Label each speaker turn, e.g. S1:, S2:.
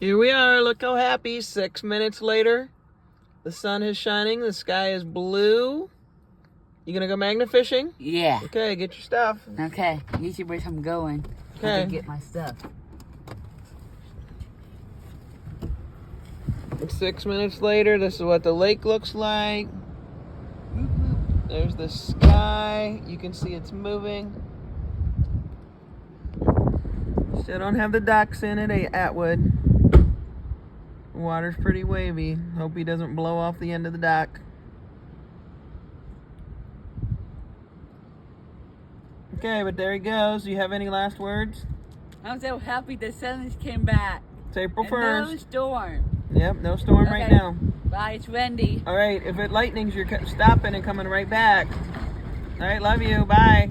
S1: Here we are. Look how happy. 6 minutes later. The sun is shining. The sky is blue. You gonna go magnet fishing?
S2: Yeah.
S1: Okay, get your stuff.
S2: Okay. You should where I'm going.
S1: Okay.
S2: I can get my stuff.
S1: It's 6 minutes later. This is what the lake looks like. There's the sky. You can see it's moving. Still don't have the docks in it, Atwood. Water's pretty wavy. Hope he doesn't blow off the end of the dock. Okay, but there he goes. Do you have any last words?
S2: I'm so happy the sun just came back.
S1: It's April
S2: And
S1: 1st.
S2: no storm.
S1: Yep, no storm right now.
S2: Bye, it's windy.
S1: All right, if it lightnings, you're stopping and coming right back. All right, love you. Bye.